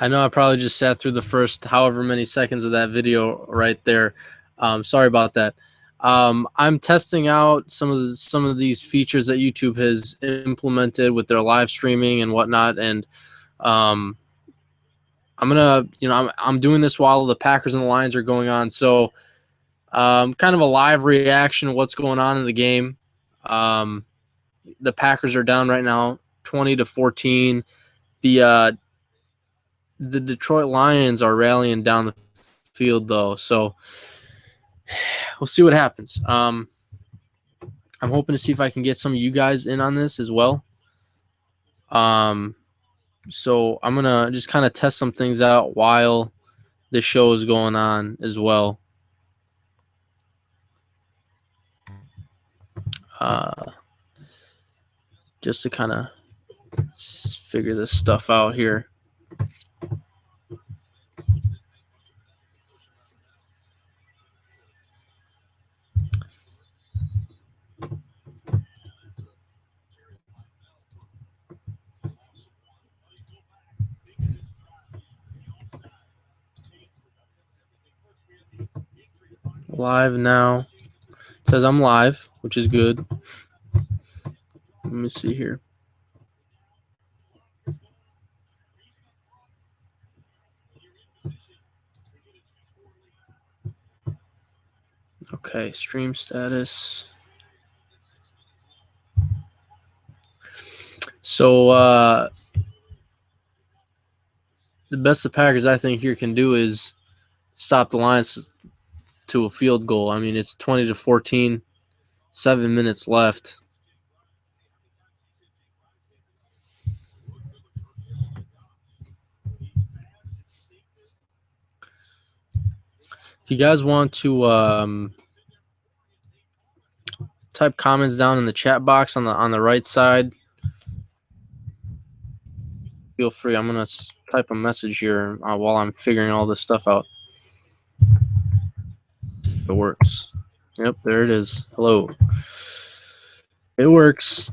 I know I probably just sat through the first however many seconds of that video right there. Sorry about that. I'm testing out some of these features that YouTube has implemented with their live streaming and whatnot, and I'm doing this while the Packers and the Lions are going on, so kind of a live reaction of what's going on in the game. The Packers are down right now, 20-14. The Detroit Lions are rallying down the field, though, so we'll see what happens. I'm hoping to see if I can get some of you guys in on this as well. So I'm going to just kind of test some things out while this show is going on as well. Just to kind of figure this stuff out here. Live now. It says I'm live, which is good. Let me see here. Okay, stream status. So the best the Packers, I think, here can do is stop the Lions to a field goal. I mean, it's 20-14, 7 minutes left. If you guys want to type comments down in the chat box on the right side, feel free. I'm gonna type a message here while I'm figuring all this stuff out. See if it works. Yep, there it is. Hello. It works.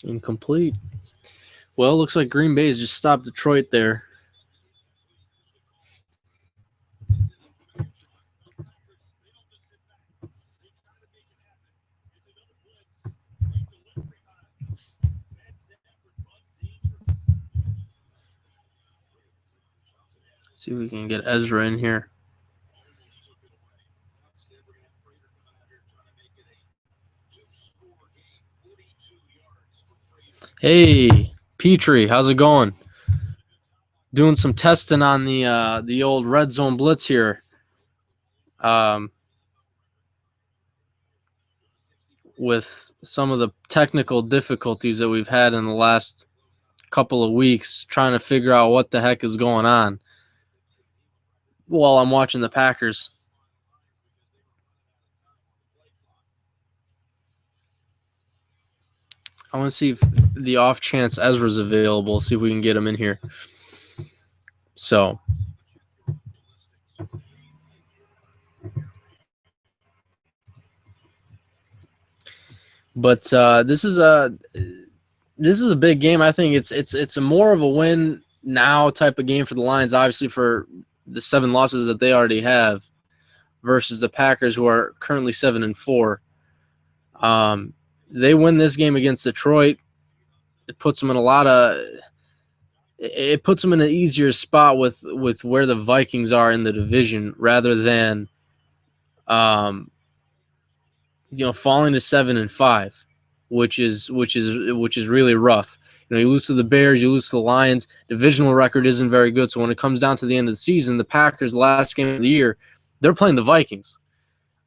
Incomplete. Well, looks like Green Bay's just stopped Detroit there. See if we can get Ezra in here. Hey, Petrie, how's it going? Doing some testing on the old Red Zone Blitz here. With some of the technical difficulties that we've had in the last couple of weeks, trying to figure out what the heck is going on while I'm watching the Packers. I want to see if the off chance Ezra's available, see if we can get him in here. So, but this is a big game. I think it's a more of a win now type of game for the Lions, obviously for the 7 losses that they already have, versus the Packers, who are currently 7-4. They win this game against Detroit, it puts them in it puts them in an easier spot with where the Vikings are in the division, rather than falling to 7-5, which is really rough. You lose to the Bears, you lose to the Lions. Divisional record isn't very good. So when it comes down to the end of the season, the Packers' last game of the year, they're playing the Vikings.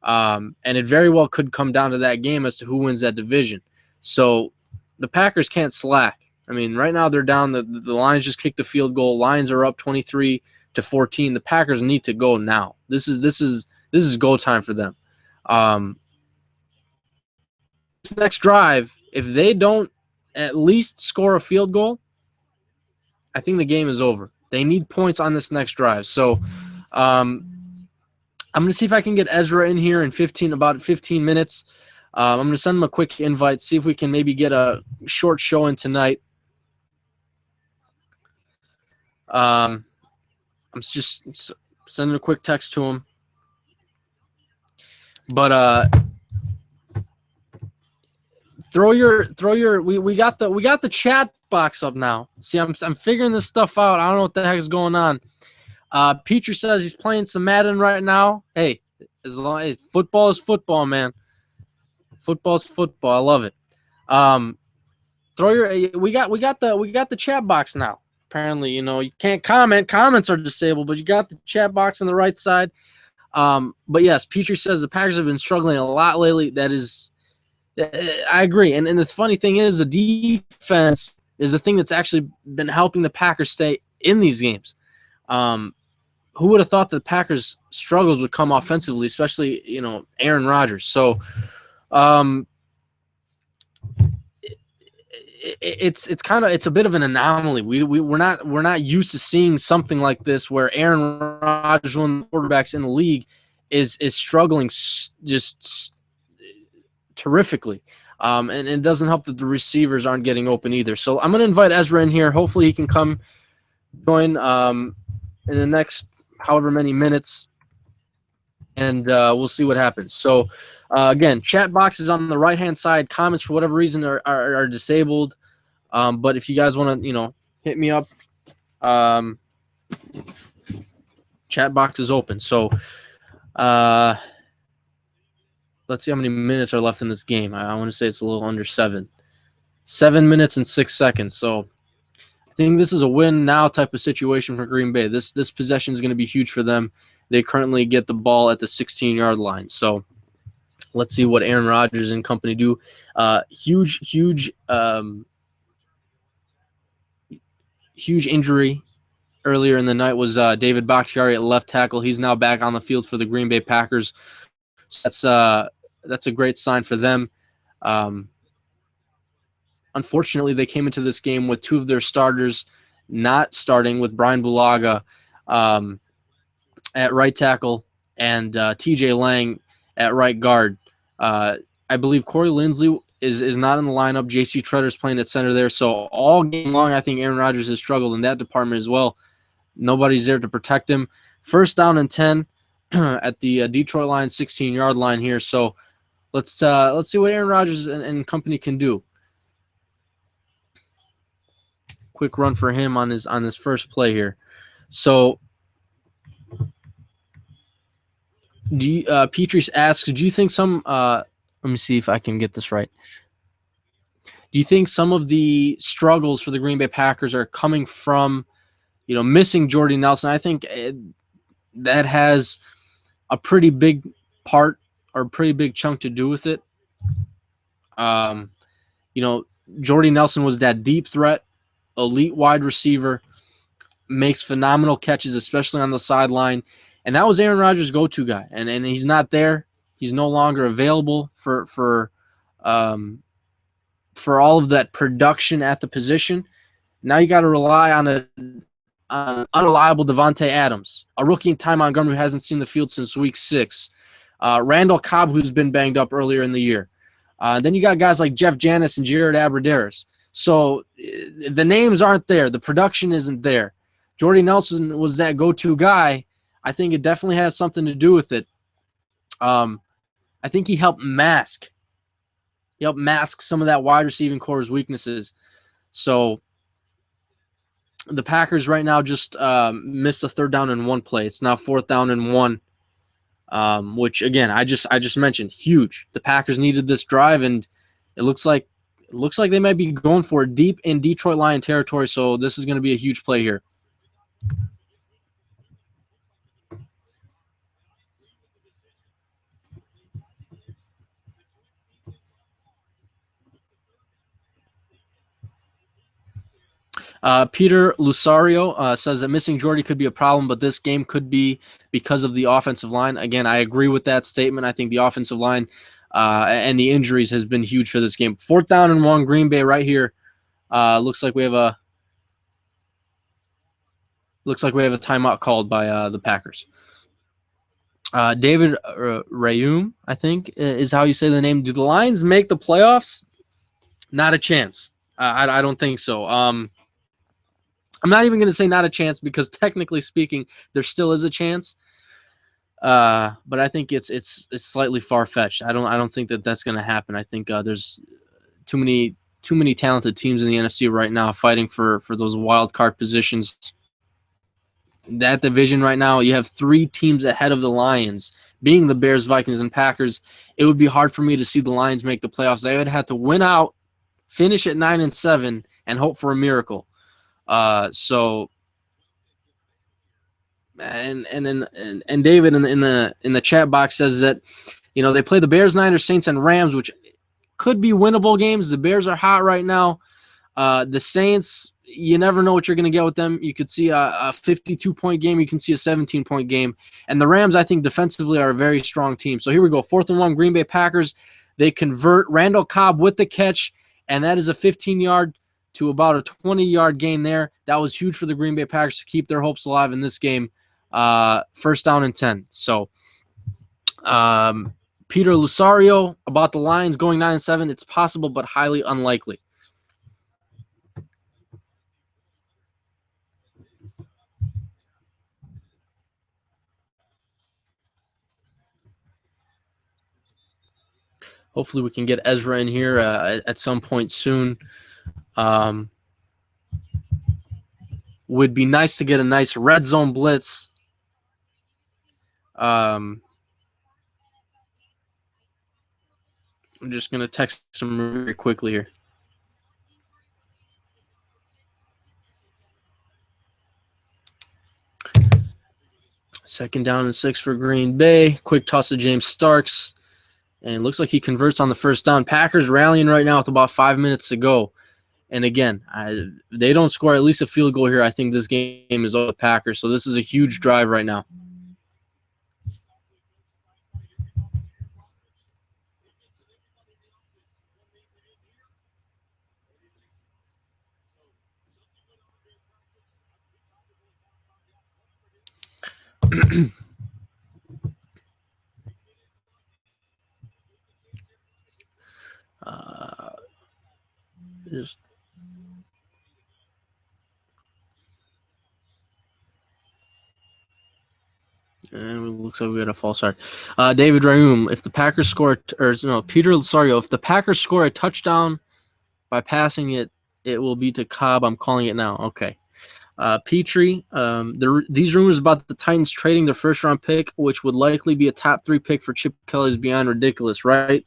And it very well could come down to that game as to who wins that division. So the Packers can't slack. I mean, right now they're down. The Lions just kicked the field goal. Lions are up 23-14. The Packers need to go now. This is go time for them. This next drive, if they don't at least score a field goal, I think the game is over. They need points on this next drive. So I'm going to see if I can get Ezra in here in about 15 minutes. I'm going to send him a quick invite, see if we can maybe get a short show in tonight. I'm just sending a quick text to him. But throw your we got the chat box up now. See, I'm figuring this stuff out. I don't know what the heck is going on. Petrie says he's playing some Madden right now. Hey, as long as football is football, man. Football is football. I love it. We got the chat box now. Apparently, you can't comment. Comments are disabled, but you got the chat box on the right side. But yes, Petrie says the Packers have been struggling a lot lately. That is, I agree. And the funny thing is, the defense is the thing that's actually been helping the Packers stay in these games. Who would have thought the Packers' struggles would come offensively, especially Aaron Rodgers? So, it's a bit of an anomaly. We're not used to seeing something like this where Aaron Rodgers, one of the quarterbacks in the league, is struggling just terrifically. And it doesn't help that the receivers aren't getting open either. So I'm going to invite Ezra in here. Hopefully he can come join in the next however many minutes, and we'll see what happens. So, again, chat box is on the right-hand side. Comments, for whatever reason, are disabled. But if you guys want to, hit me up, chat box is open. So, let's see how many minutes are left in this game. I want to say it's a little under 7. 7 minutes and 6 seconds. So, I think this is a win now type of situation for Green Bay. This possession is going to be huge for them. They currently get the ball at the 16-yard line. So let's see what Aaron Rodgers and company do. Huge injury earlier in the night was David Bakhtiari at left tackle. He's now back on the field for the Green Bay Packers. So that's a great sign for them. Unfortunately, they came into this game with 2 of their starters not starting, with Brian Bulaga at right tackle and TJ Lang at right guard. I believe Corey Linsley is not in the lineup. J.C. Tretter's playing at center there. So all game long, I think Aaron Rodgers has struggled in that department as well. Nobody's there to protect him. 1st down and 10 at the Detroit line, 16-yard line here. So let's see what Aaron Rodgers and company can do. Quick run for him on his first play here. So, Petrie asks, do you think some? Let me see if I can get this right. Do you think some of the struggles for the Green Bay Packers are coming from, missing Jordy Nelson? I think that has a pretty big part or a pretty big chunk to do with it. Jordy Nelson was that deep threat, elite wide receiver, makes phenomenal catches, especially on the sideline. And that was Aaron Rodgers' go-to guy. And he's not there. He's no longer available for all of that production at the position. Now you got to rely on an unreliable Devontae Adams, a rookie in Ty Montgomery who hasn't seen the field since week 6. Randall Cobb, who's been banged up earlier in the year. Then you got guys like Jeff Janis and Jared Abbrederis. So the names aren't there. The production isn't there. Jordy Nelson was that go-to guy. I think it definitely has something to do with it. I think he helped mask some of that wide receiving core's weaknesses. So the Packers right now just missed a 3rd down and 1 play. It's now 4th down and 1, which again I just mentioned, huge. The Packers needed this drive, and it looks like they might be going for it deep in Detroit Lion territory. So this is going to be a huge play here. Peter Lusario says that missing Jordy could be a problem, but this game could be because of the offensive line. Again, I agree with that statement. I think the offensive line and the injuries has been huge for this game. 4th down and 1, Green Bay right here. Looks like we have a timeout called by the Packers. David Rayum, I think, is how you say the name. Do the Lions make the playoffs? Not a chance. I don't think so. I'm not even going to say not a chance because technically speaking, there still is a chance. But I think it's slightly far fetched. I don't think that's going to happen. I think there's too many talented teams in the NFC right now fighting for those wild card positions. That division right now, you have 3 teams ahead of the Lions, being the Bears, Vikings, and Packers. It would be hard for me to see the Lions make the playoffs. They would have to win out, finish at 9-7, and hope for a miracle. So, and David in the chat box says that they play the Bears, Niners, Saints, and Rams, which could be winnable games. The Bears are hot right now. The Saints, you never know what you're going to get with them. You could see a 52-point game. You can see a 17-point game. And the Rams, I think, defensively are a very strong team. So here we go. 4th and 1, Green Bay Packers. They convert Randall Cobb with the catch, and that is a 15-yard to about a 20-yard gain there. That was huge for the Green Bay Packers to keep their hopes alive in this game. 1st down and 10. So Peter Lusario about the Lions going 9-7. It's possible, but highly unlikely. Hopefully we can get Ezra in here at some point soon. Would be nice to get a nice Red Zone Blitz. I'm just going to text him very quickly here. Second down and 6 for Green Bay. Quick toss to James Starks. And it looks like he converts on the 1st down. Packers rallying right now with about 5 minutes to go. And again, they don't score at least a field goal here. I think this game is all the Packers. So this is a huge drive right now. Just and it looks like we got a false start. David Rayum, if the Packers score, Peter Lusario, if the Packers score a touchdown by passing it, it will be to Cobb. I'm calling it now. Okay. Petrie, these rumors about the Titans trading their 1st-round pick, which would likely be a top 3 pick for Chip Kelly, is beyond ridiculous, right?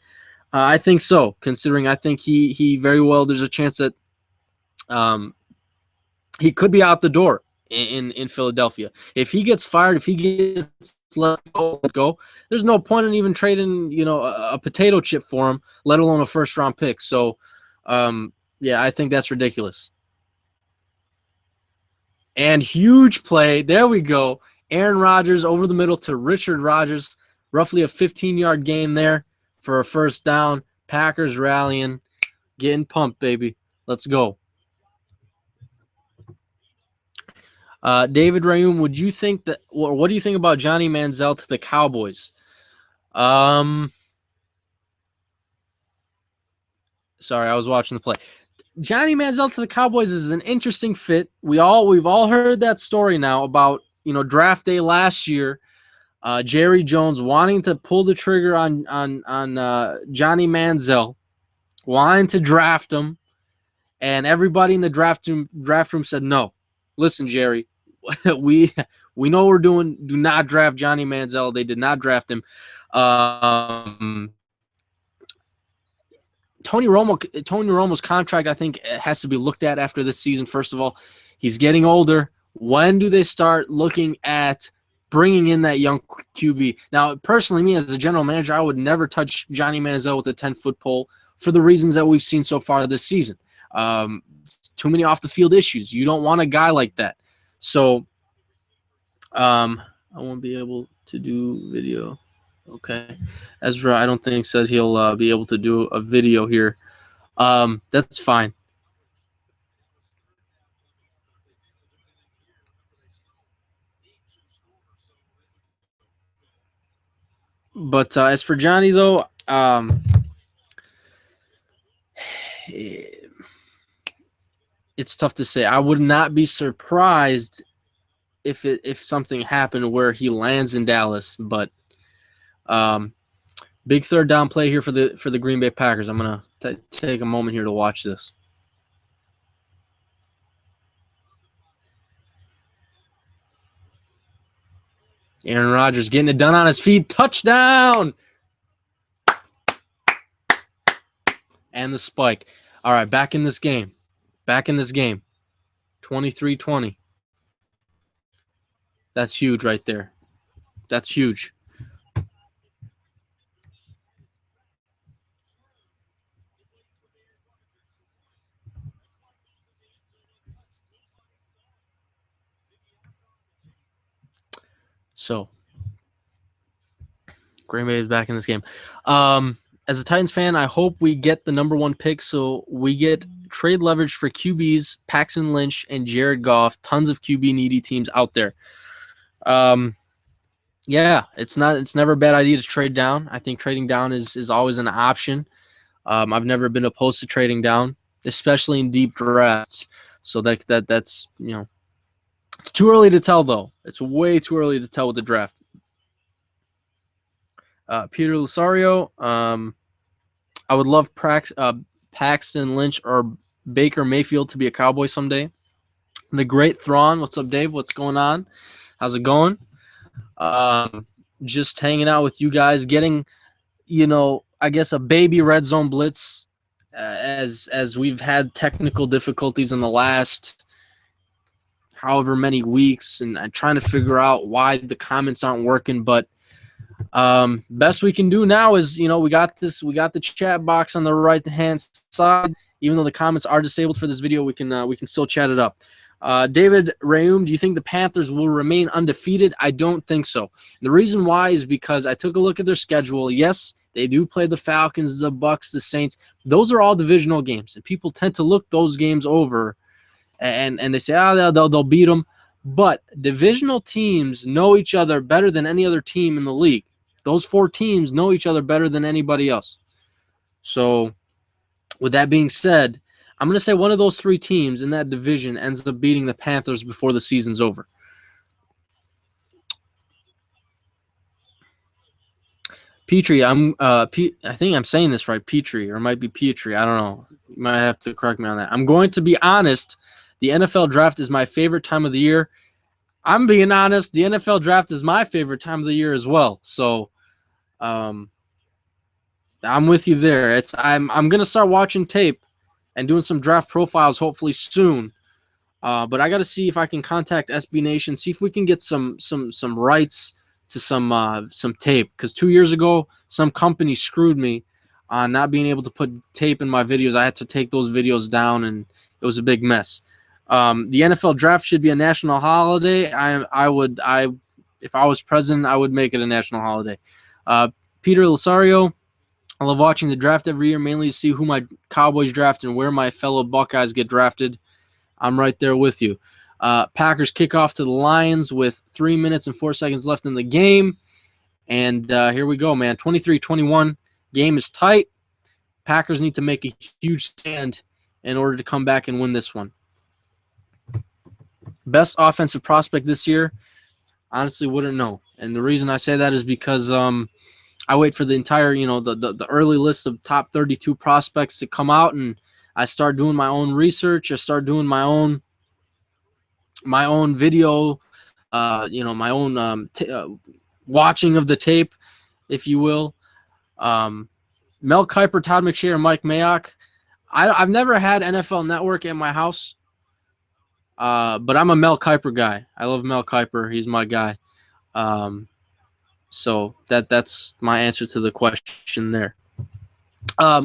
I think so, considering I think he very well, there's a chance that he could be out the door in Philadelphia. If he gets fired, if he gets let go, there's no point in even trading, a potato chip for him, let alone a 1st-round pick. So, yeah, I think that's ridiculous. And huge play. There we go. Aaron Rodgers over the middle to Richard Rodgers. Roughly a 15-yard gain there for a 1st down. Packers rallying. Getting pumped, baby. Let's go. David Rayum, what do you think about Johnny Manziel to the Cowboys? Sorry, I was watching the play. Johnny Manziel to the Cowboys is an interesting fit. We've all heard that story now about draft day last year. Jerry Jones wanting to pull the trigger on Johnny Manziel, wanting to draft him, and everybody in the draft room said no. Listen, Jerry, we know what we're doing. Do not draft Johnny Manziel. They did not draft him. Tony Romo's contract, I think, has to be looked at after this season. First of all, he's getting older. When do they start looking at bringing in that young QB? Now, personally, me as a general manager, I would never touch Johnny Manziel with a 10-foot pole for the reasons that we've seen so far this season. Too many off-the-field issues. You don't want a guy like that. So I won't be able to do video. Okay. Ezra, I don't think, says he'll be able to do a video here. That's fine. But as for Johnny, though, it's tough to say. I would not be surprised if something happened where he lands in Dallas. But big third down play here for the Green Bay Packers. I'm gonna take a moment here to watch this. Aaron Rodgers getting it done on his feet. Touchdown! And the spike. All right, back in this game. 23-20. That's huge right there. That's huge. So, Green Bay is back in this game. As a Titans fan, I hope we get the number 1 pick so we get trade leverage for QBs, Paxton Lynch, and Jared Goff. Tons of QB needy teams out there. Yeah, it's never a bad idea to trade down. I think trading down is always an option. I've never been opposed to trading down, especially in deep drafts. So that's it's too early to tell though. It's way too early to tell with the draft. Peter Lusario, I would love Paxton Lynch or Baker Mayfield to be a Cowboy someday. The Great Thrawn, what's up, Dave? What's going on? How's it going? Just hanging out with you guys, getting, I guess a baby Red Zone Blitz, as we've had technical difficulties in the last however many weeks, and I'm trying to figure out why the comments aren't working, but best we can do now is, we got the chat box on the right hand side. Even though the comments are disabled for this video, we can still chat it up. David Raum, do you think the Panthers will remain undefeated? I don't think so. And the reason why is because I took a look at their schedule. Yes, they do play the Falcons, the Bucks, the Saints. Those are all divisional games, and people tend to look those games over, and they say, they'll beat them. But divisional teams know each other better than any other team in the league. Those 4 teams know each other better than anybody else. So, with that being said, I'm going to say one of those 3 teams in that division ends up beating the Panthers before the season's over. Petrie, I think I'm saying this right, Petrie, or it might be Petrie. I don't know. You might have to correct me on that. I'm going to be honest. The NFL draft is my favorite time of the year. I'm being honest. The NFL draft is my favorite time of the year as well. So, I'm with you there. I'm going to start watching tape and doing some draft profiles hopefully soon. But I got to see if I can contact SB Nation, see if we can get some rights to some tape, because 2 years ago some company screwed me on not being able to put tape in my videos. I had to take those videos down, and it was a big mess. The NFL draft should be a national holiday. If I was president, I would make it a national holiday. Peter Lusario, I love watching the draft every year, mainly to see who my Cowboys draft and where my fellow Buckeyes get drafted. I'm right there with you. Packers kick off to the Lions with 3 minutes and 4 seconds left in the game. And here we go, man. 23-21. Game is tight. Packers need to make a huge stand in order to come back and win this one. Best offensive prospect this year? Honestly, wouldn't know. And the reason I say that is because I wait for the entire, the early list of top 32 prospects to come out, and I start doing my own research. I start doing my own video, my own watching of the tape, if you will. Mel Kiper, Todd McShay, or Mike Mayock. I've never had NFL Network at my house, but I'm a Mel Kiper guy. I love Mel Kiper. He's my guy. So that's my answer to the question there.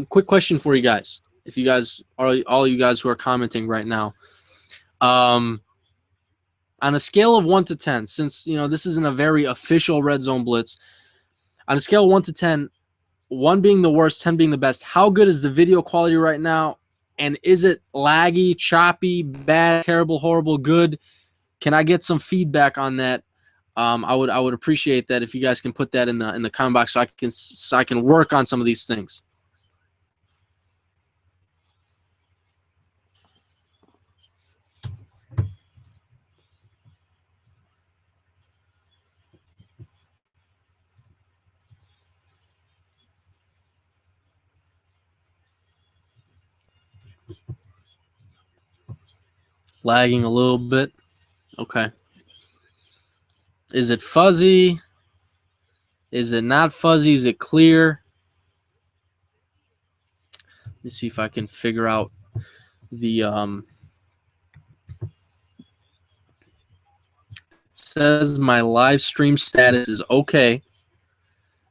Quick question for you guys. If you guys are all you guys who are commenting right now, on a scale of 1 to 10, since this isn't a very official Red Zone Blitz, on a scale of 1 to 10, 1 being the worst, 10 being the best, how good is the video quality right now? And is it laggy, choppy, bad, terrible, horrible, good? Can I get some feedback on that? I would appreciate that if you guys can put that in the comment box so I can work on some of these things. Lagging a little bit. Okay. Is it fuzzy? Is it not fuzzy? Is it clear? Let me see if I can figure out the it says my live stream status is okay.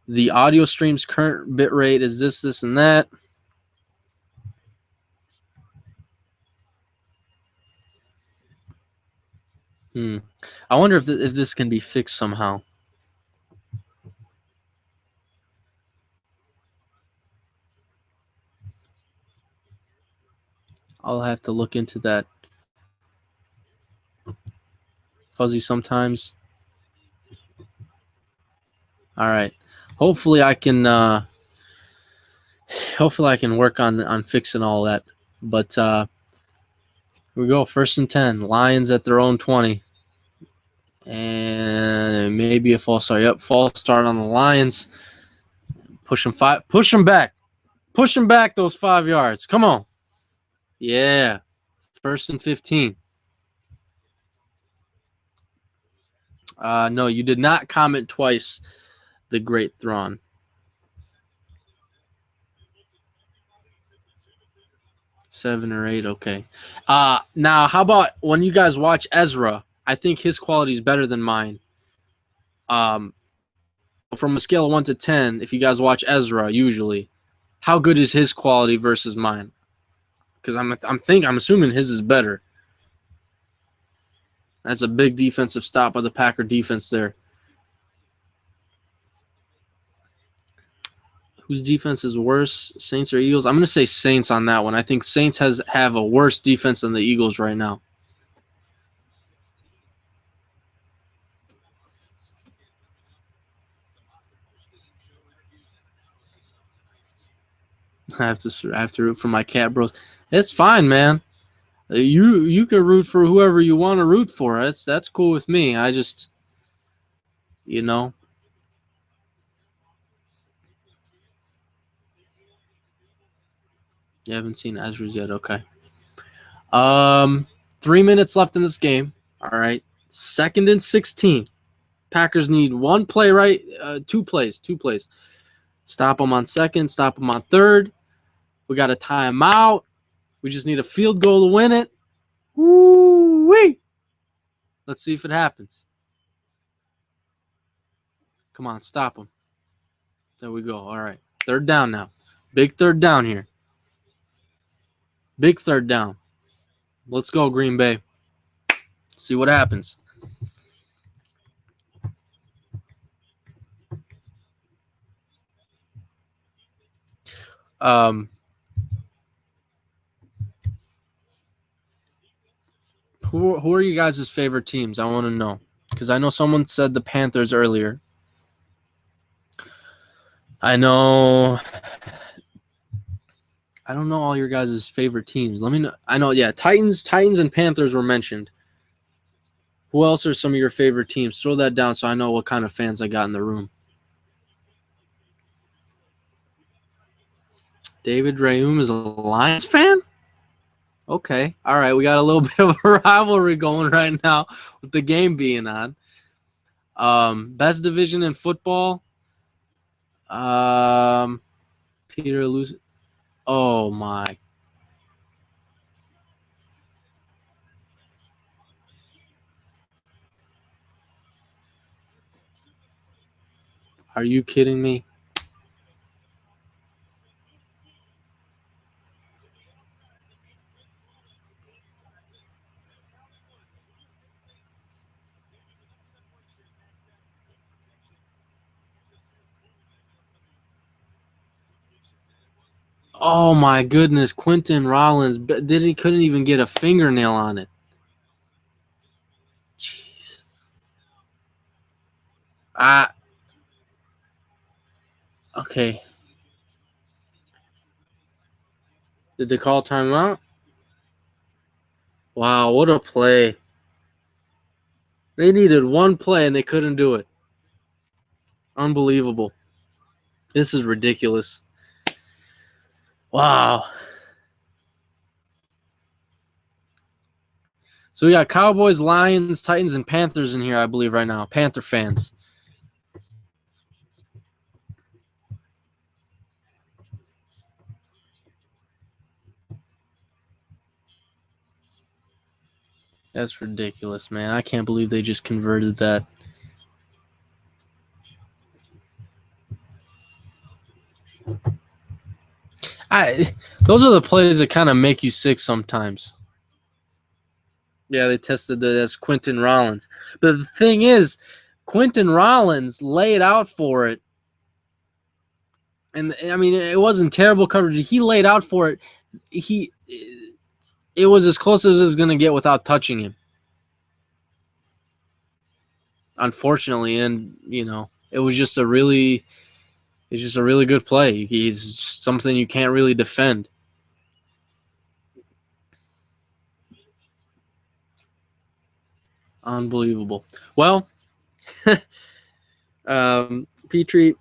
The audio stream's current bit rate is this, and that. I wonder if this can be fixed somehow. I'll have to look into that. Fuzzy sometimes. All right. Hopefully I can work on fixing all that. But here we go. 1st and 10. Lions at their own 20. And maybe a false start. Yep, false start on the Lions. Push them back. Push them back those 5 yards. Come on. Yeah. 1st and 15. No, you did not comment twice, the great Thrawn. Seven or eight, okay. Now, how about when you guys watch Ezra? I think his quality is better than mine. From a scale of 1 to 10, if you guys watch Ezra, usually, how good is his quality versus mine? Because I'm assuming his is better. That's a big defensive stop by the Packer defense there. Whose defense is worse, Saints or Eagles? I'm going to say Saints on that one. I think Saints have a worse defense than the Eagles right now. I have to root for my cat bros. It's fine, man. You can root for whoever you want to root for. That's cool with me. I just, you know. You haven't seen Ezra's yet, okay. 3 minutes left in this game. All right. 2nd and 16. Packers need one play, right? Two plays. Stop them on 2nd, stop them on 3rd. We got to tie them out. We just need a field goal to win it. Woo-wee! Let's see if it happens. Come on, stop them. There we go. All right. 3rd down now. Big 3rd down here. Big 3rd down. Let's go, Green Bay. See what happens. Who are you guys' favorite teams? I want to know. Because I know someone said the Panthers earlier. I don't know all your guys' favorite teams. Let me know. I know, yeah, Titans and Panthers were mentioned. Who else are some of your favorite teams? Throw that down so I know what kind of fans I got in the room. David Rayum is a Lions fan? Okay. All right. We got a little bit of a rivalry going right now with the game being on. Best division in football. Peter Luce. Oh, my. Are you kidding me? Oh my goodness, Quentin Rollins couldn't even get a fingernail on it. Jeez. Okay. Did they call timeout? Wow, what a play. They needed one play and they couldn't do it. Unbelievable. This is ridiculous. Wow. So we got Cowboys, Lions, Titans, and Panthers in here, I believe, right now. Panther fans. That's ridiculous, man. I can't believe they just converted that. Those are the plays that kind of make you sick sometimes. Yeah, they tested that as Quentin Rollins. But the thing is, Quentin Rollins laid out for it. And, I mean, it wasn't terrible coverage. He laid out for it. It was as close as it was going to get without touching him. Unfortunately, and, it was just a really good play. He's just something you can't really defend. Unbelievable. Well, Petrie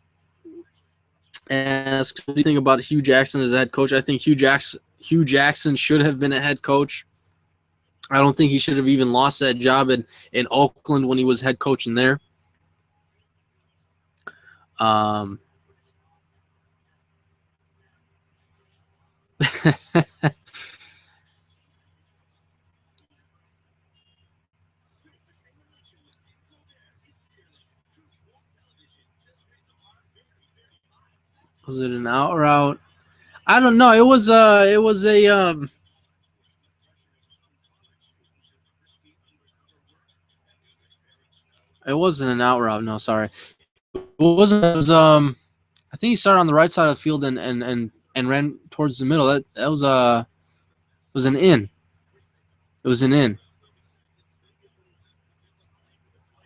asks, what do you think about Hugh Jackson as a head coach? I think Hugh Jackson should have been a head coach. I don't think he should have even lost that job in Oakland when he was head coaching there. Was it an out route? I don't know. It was a It wasn't an out route. No, sorry. It wasn't. It was I think he started on the right side of the field and ran towards the middle. That was was an in. It was an in.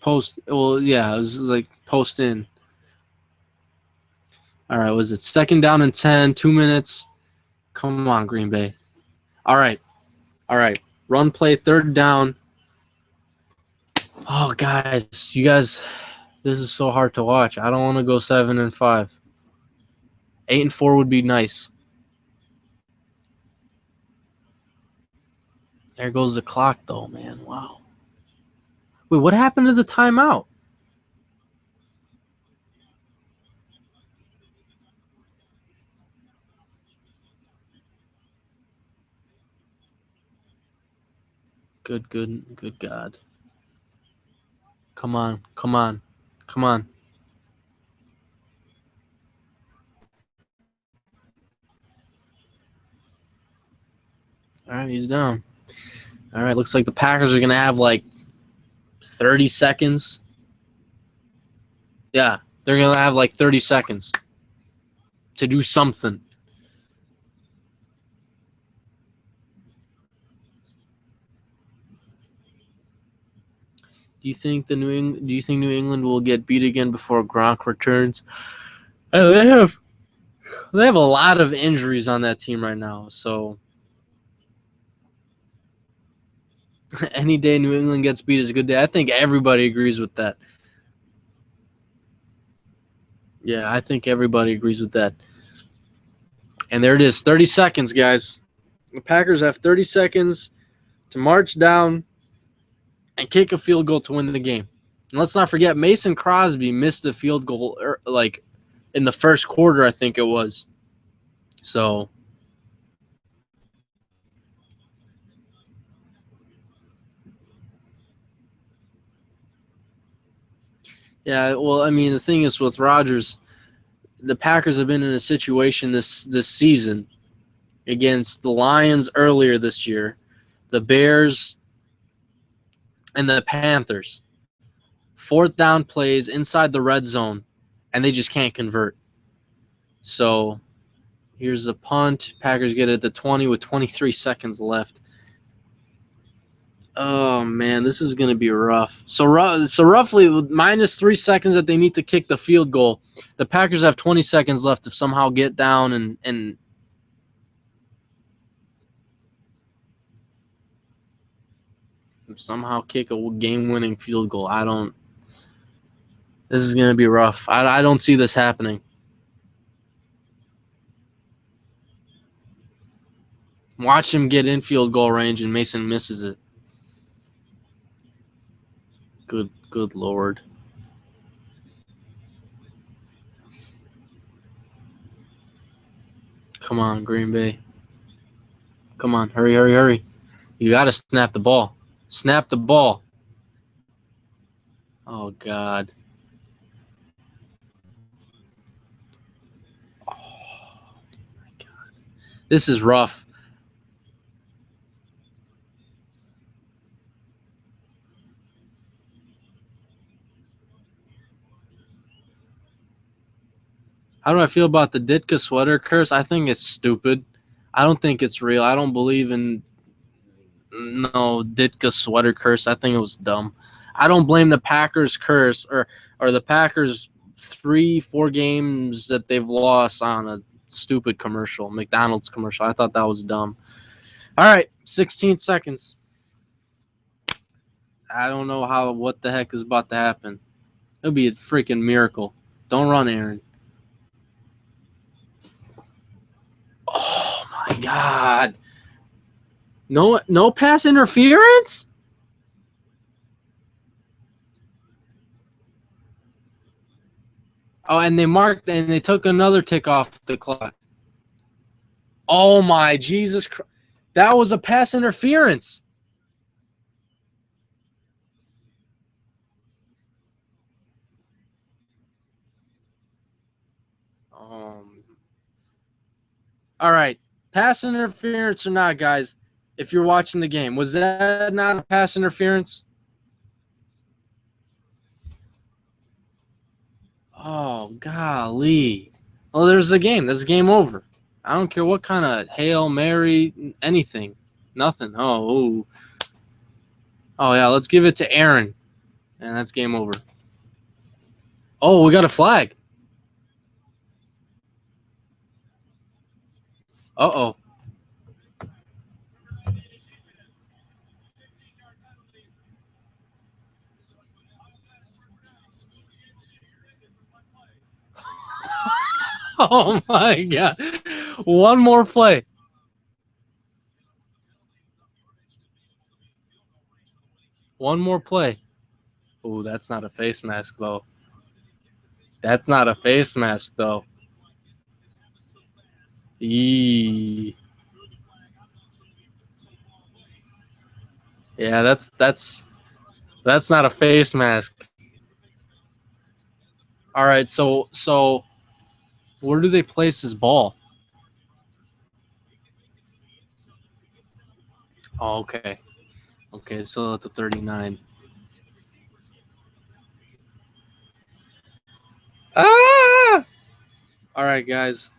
Post. Well, yeah, it was like post in. All right, was it second down and 10, 2 minutes? Come on, Green Bay. All right. Run play, third down. Oh, guys, you guys, this is so hard to watch. I don't want to go 7-5. 8-4 would be nice. There goes the clock, though, man. Wow. Wait, what happened to the timeout? Good God. Come on. All right, he's down. All right, looks like the Packers are going to have like 30 seconds. Yeah, they're going to have like 30 seconds to do something. Do you think New England will get beat again before Gronk returns? They have a lot of injuries on that team right now, so any day New England gets beat is a good day. I think everybody agrees with that. Yeah, I think everybody agrees with that. And there it is, 30 seconds, guys. The Packers have 30 seconds to march down and kick a field goal to win the game. And let's not forget, Mason Crosby missed the field goal like in the first quarter, I think it was. So yeah, well, I mean, the thing is with Rodgers, the Packers have been in a situation this season against the Lions earlier this year, the Bears, and the Panthers. Fourth down plays inside the red zone, and they just can't convert. So here's the punt. Packers get it at the 20 with 23 seconds left. Oh man, this is gonna be rough. So roughly with minus 3 seconds that they need to kick the field goal. The Packers have 20 seconds left to somehow get down and somehow kick a game-winning field goal. This is gonna be rough. I don't see this happening. Watch him get in field goal range and Mason misses it. Good Lord. Come on, Green Bay. Come on, hurry. You got to snap the ball. Snap the ball. Oh, God. Oh, my God. This is rough. How do I feel about the Ditka sweater curse? I think it's stupid. I don't think it's real. I don't believe in no Ditka sweater curse. I think it was dumb. I don't blame the Packers curse or the Packers 3-4 games that they've lost on a stupid commercial, McDonald's commercial. I thought that was dumb. All right, 16 seconds. I don't know what the heck is about to happen. It'll be a freaking miracle. Don't run, Aaron. Oh my God. No pass interference? Oh, and they took another tick off the clock. Oh my Jesus Christ. That was a pass interference. All right. Pass interference or not, guys, if you're watching the game, was that not a pass interference? Oh, golly. Well, there's the game. That's game over. I don't care what kind of Hail Mary, anything. Nothing. Oh, yeah, let's give it to Aaron. And that's game over. Oh, we got a flag. Uh-oh. Oh, my God. One more play. One more play. Oh, that's not a face mask, though. That's not a face mask, though. Eee. Yeah, that's not a face mask. All right, so where do they place his ball? Oh, okay. Okay, so at the 39. Ah! All right, guys.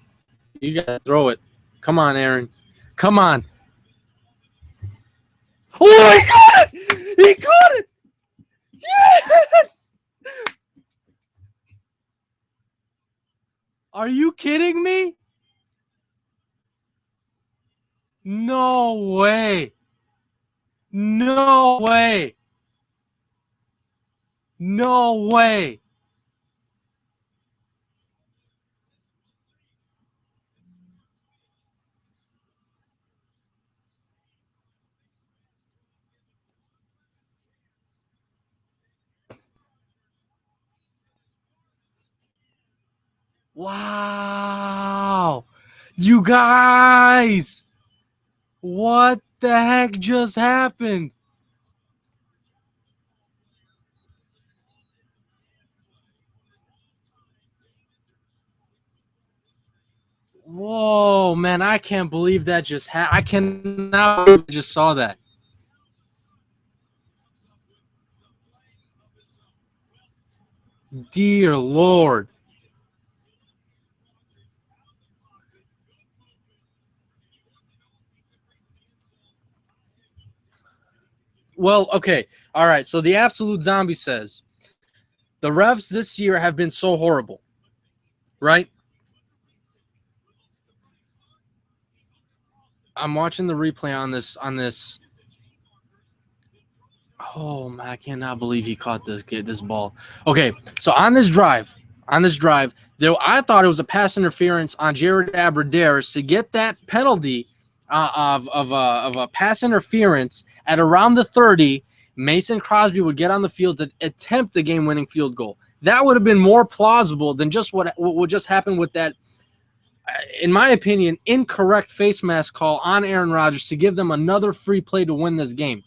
You got to throw it. Come on, Aaron. Come on. Oh, he got it! He got it! Yes! Are you kidding me? No way. No way. No way. Wow. You guys. What the heck just happened? Whoa, man, I can't believe that just happened. I cannot believe I just saw that. Dear Lord. Well, okay. All right. So the Absolute Zombie says the refs this year have been so horrible, right? I'm watching the replay on this. Oh man, I cannot believe he caught this ball. Okay, so on this drive, there I thought it was a pass interference on Jared Abbrederis to get that penalty of a pass interference at around the 30. Mason Crosby would get on the field to attempt the game-winning field goal. That would have been more plausible than just what just happened with that, in my opinion, incorrect face mask call on Aaron Rodgers to give them another free play to win this game.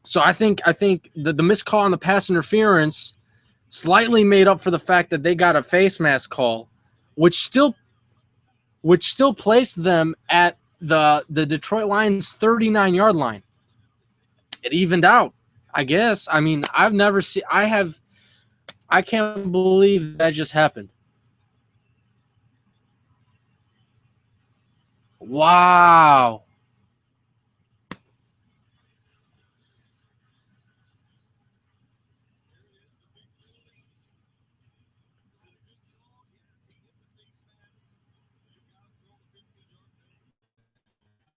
So I think the missed call on the pass interference slightly made up for the fact that they got a face mask call, which still placed them at the Detroit Lions 39-yard line. It evened out, I guess. I mean, I've never seen. I can't believe that just happened. Wow.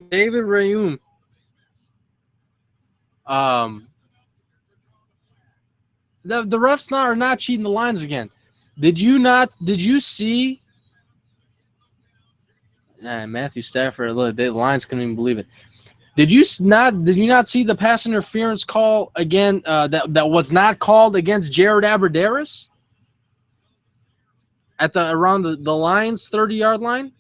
David Rayum. The refs are not cheating the lines again. Did you see Matthew Stafford? Look, the lines couldn't even believe it. Did you not see the pass interference call again that was not called against Jared Abbrederis at around the Lions 30-yard line?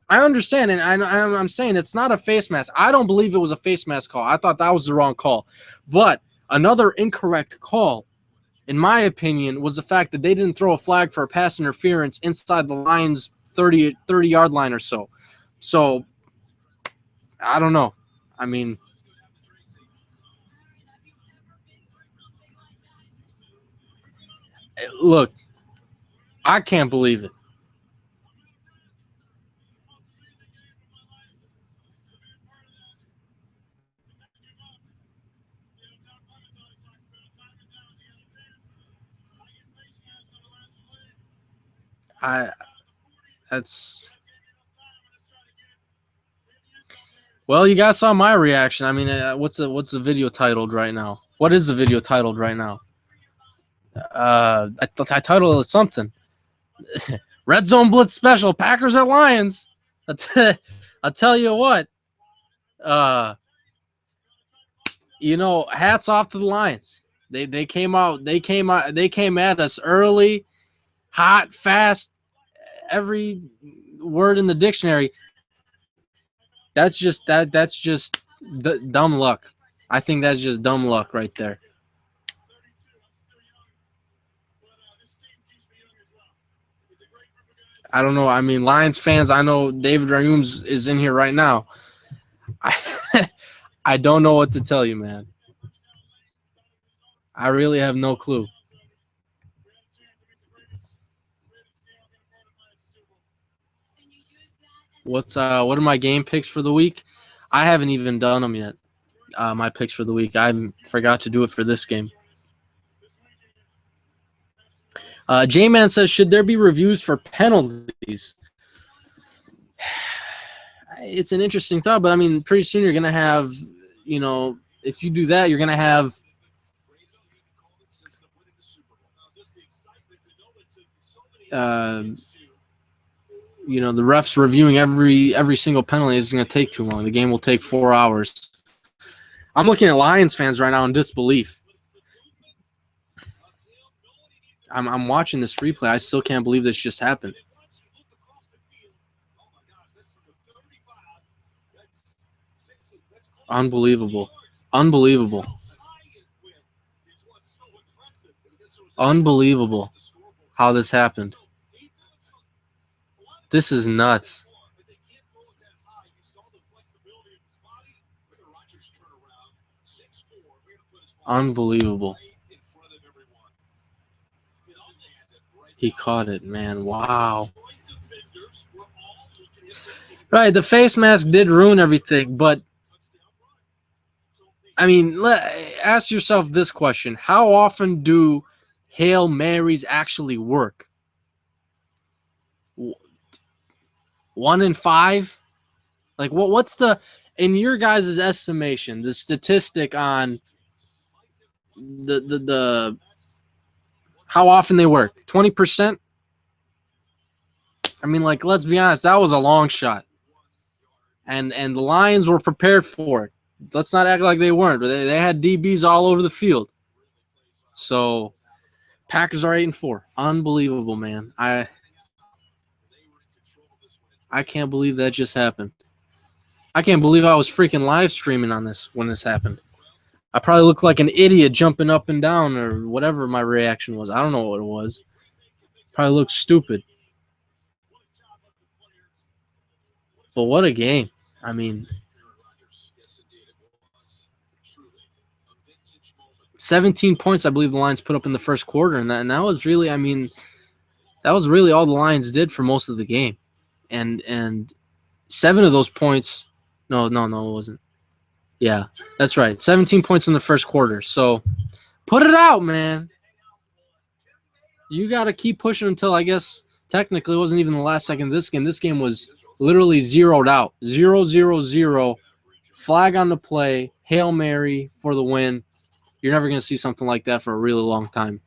I understand, and I'm saying it's not a face mask. I don't believe it was a face mask call. I thought that was the wrong call. But another incorrect call, in my opinion, was the fact that they didn't throw a flag for a pass interference inside the Lions 30-yard line or so. So, I don't know. I mean, look, I can't believe it. Well, you guys saw my reaction. I mean, what's the video titled right now? What is the video titled right now? I titled it something. Red Zone Blitz special, Packers at Lions. I'll tell you what. Hats off to the Lions. They came at us early, hot, fast, every word in the dictionary. That's just dumb luck. I think that's just dumb luck right there. I don't know. I mean, Lions fans, I know David Rayums is in here right now. I don't know what to tell you, man. I really have no clue. What are my game picks for the week? I haven't even done them yet. My picks for the week. I forgot to do it for this game. J-Man says, should there be reviews for penalties? It's an interesting thought, but I mean, pretty soon you're going to have, if you do that, you're going to have the refs reviewing every single penalty is going to take too long. The game will take 4 hours. I'm looking at Lions fans right now in disbelief. I'm watching this replay. I still can't believe this just happened. Unbelievable. Unbelievable how this happened. This is nuts. Unbelievable. He caught it, man. Wow. Right, the face mask did ruin everything, but I mean, ask yourself this question. How often do Hail Marys actually work? 1 in 5? Like, what's the, in your guys' estimation, the statistic on the how often they work? 20%? I mean, like, let's be honest, that was a long shot. And the Lions were prepared for it. Let's not act like they weren't. They had DBs all over the field. So Packers are 8-4. Unbelievable, man. I can't believe that just happened. I can't believe I was freaking live streaming on this when this happened. I probably looked like an idiot jumping up and down or whatever my reaction was. I don't know what it was. Probably looked stupid. But what a game. I mean, 17 points, I believe the Lions put up in the first quarter, and that was really, I mean, that was really all the Lions did for most of the game. And 7 of those points, no, it wasn't. Yeah, that's right. 17 points in the first quarter. So put it out, man. You got to keep pushing until, I guess, technically it wasn't even the last second of this game. This game was literally zeroed out. 0-0-0. Flag on the play. Hail Mary for the win. You're never going to see something like that for a really long time.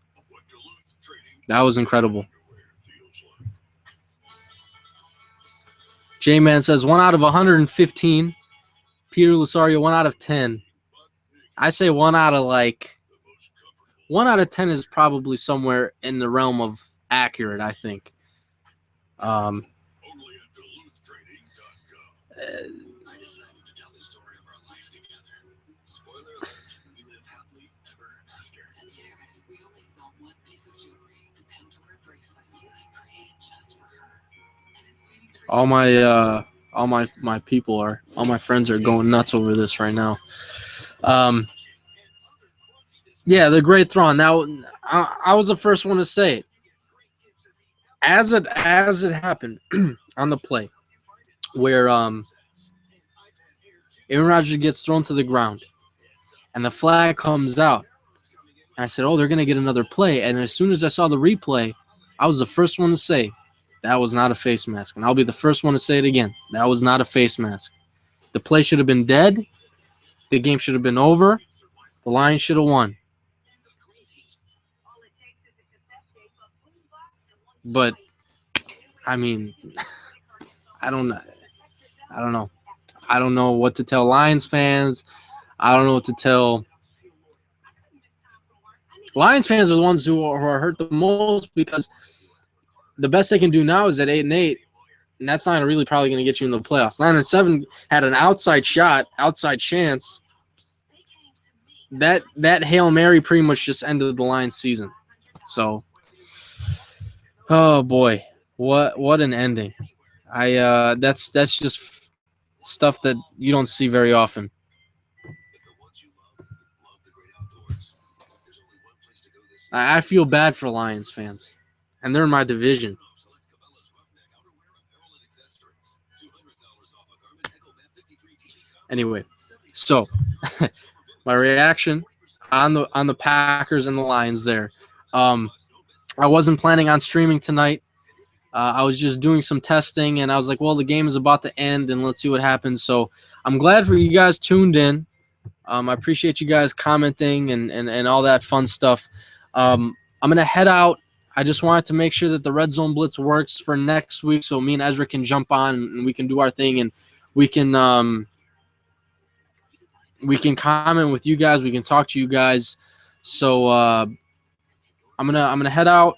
That was incredible. J-Man says 1 out of 115. Peter Lusario, 1 out of 10. I say 1 out of 10 is probably somewhere in the realm of accurate, I think. All my people are, all my friends are going nuts over this right now. Yeah, the great throw. Now, I was the first one to say it. As it happened on the play, where Aaron Rodgers gets thrown to the ground, and the flag comes out, and I said, "Oh, they're gonna get another play." And as soon as I saw the replay, I was the first one to say, that was not a face mask. And I'll be the first one to say it again. That was not a face mask. The play should have been dead. The game should have been over. The Lions should have won. But, I mean, I don't know. I don't know what to tell Lions fans. I don't know what to tell. Lions fans are the ones who are hurt the most because the best they can do now is at 8-8, and that's not really probably going to get you in the playoffs. 9-7 had an outside chance. That Hail Mary pretty much just ended the Lions season. So, oh boy, what an ending! That's just stuff that you don't see very often. I feel bad for Lions fans. And they're in my division. Anyway, so my reaction on the Packers and the Lions there. I wasn't planning on streaming tonight. I was just doing some testing, and I was like, well, the game is about to end, and let's see what happens. So I'm glad for you guys tuned in. I appreciate you guys commenting and all that fun stuff. I'm going to head out. I just wanted to make sure that the Red Zone Blitz works for next week so me and Ezra can jump on and we can do our thing and we can comment with you guys. We can talk to you guys. So I'm gonna head out.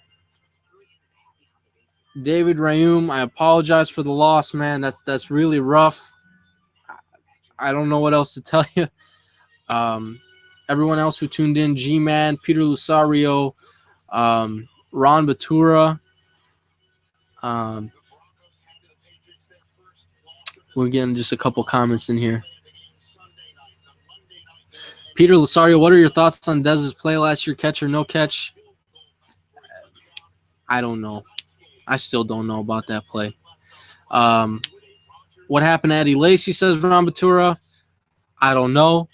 David Rayum, I apologize for the loss, man. That's really rough. I don't know what else to tell you. Everyone else who tuned in, G-Man, Peter Lusario, Ron Batura. We're getting just a couple comments in here. Peter Lusario, what are your thoughts on Dez's play last year? Catch or no catch? I don't know. I still don't know about that play. What happened to Eddie Lacy, says Ron Batura? I don't know.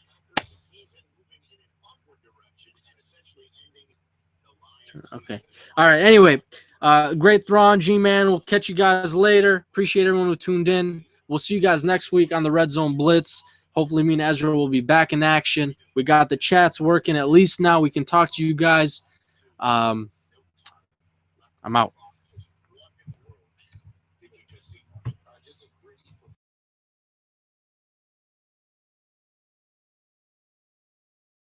Okay. All right. Anyway, great Thrawn, G-Man. We'll catch you guys later. Appreciate everyone who tuned in. We'll see you guys next week on the Red Zone Blitz. Hopefully me and Ezra will be back in action. We got the chats working. At least now we can talk to you guys. I'm out.